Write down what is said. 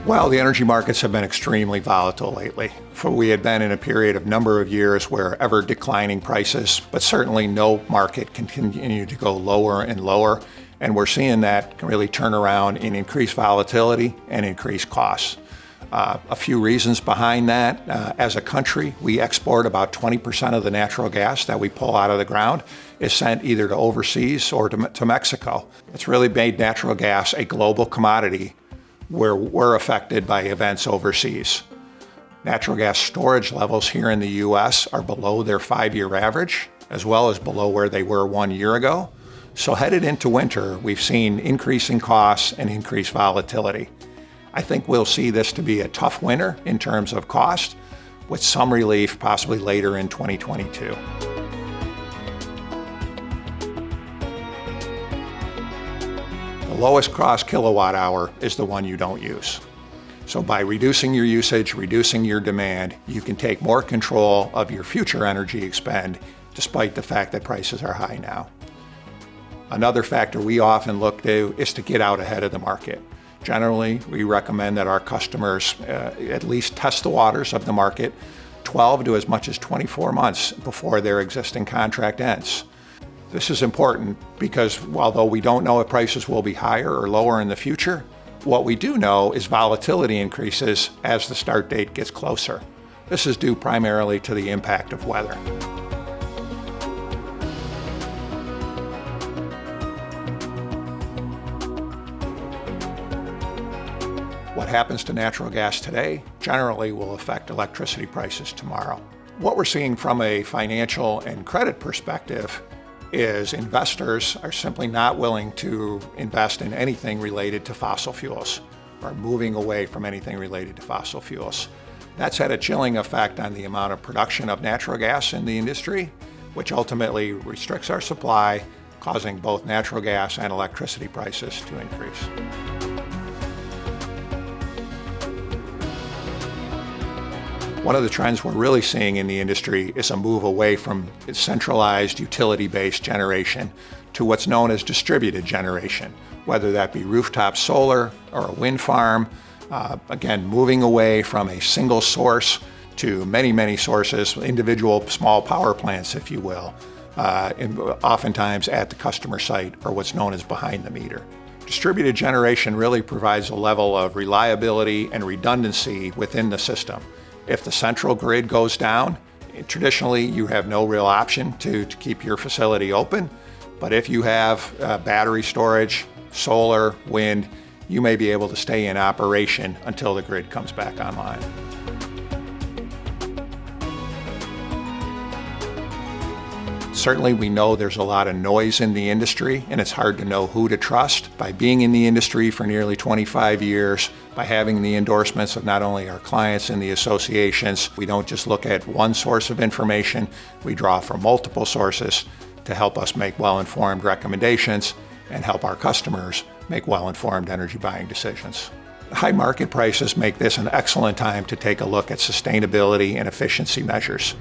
Well, the energy markets have been extremely volatile lately. For we had been in a period of number of years where ever declining prices, but certainly no market can continue to go lower and lower. And we're seeing that really turn around in increased volatility and increased costs. A few reasons behind that. As a country, we export about 20% of the natural gas that we pull out of the ground is sent either to overseas or to Mexico. It's really made natural gas a global commodity where we're affected by events overseas. Natural gas storage levels here in the U.S. are below their 5-year average, as well as below where they were 1 year ago. So headed into winter, we've seen increasing costs and increased volatility. I think we'll see this to be a tough winter in terms of cost, with some relief possibly later in 2022. The lowest cost kilowatt hour is the one you don't use. So by reducing your usage, reducing your demand, you can take more control of your future energy expend, despite the fact that prices are high now. Another factor we often look to is to get out ahead of the market. Generally, we recommend that our customers at least test the waters of the market 12 to as much as 24 months before their existing contract ends. This is important because although we don't know if prices will be higher or lower in the future, what we do know is volatility increases as the start date gets closer. This is due primarily to the impact of weather. What happens to natural gas today generally will affect electricity prices tomorrow. What we're seeing from a financial and credit perspective is investors are simply not willing to invest in anything related to fossil fuels or moving away from anything related to fossil fuels. That's had a chilling effect on the amount of production of natural gas in the industry, which ultimately restricts our supply, causing both natural gas and electricity prices to increase. One of the trends we're really seeing in the industry is a move away from centralized utility-based generation to what's known as distributed generation, whether that be rooftop solar or a wind farm. Again, moving away from a single source to many, many sources, individual small power plants, if you will, and oftentimes at the customer site or what's known as behind the meter. Distributed generation really provides a level of reliability and redundancy within the system. If the central grid goes down, traditionally you have no real option to keep your facility open. But if you have battery storage, solar, wind, you may be able to stay in operation until the grid comes back online. Certainly we know there's a lot of noise in the industry and it's hard to know who to trust. By being in the industry for nearly 25 years, by having the endorsements of not only our clients and the associations, we don't just look at one source of information, we draw from multiple sources to help us make well-informed recommendations and help our customers make well-informed energy buying decisions. High market prices make this an excellent time to take a look at sustainability and efficiency measures.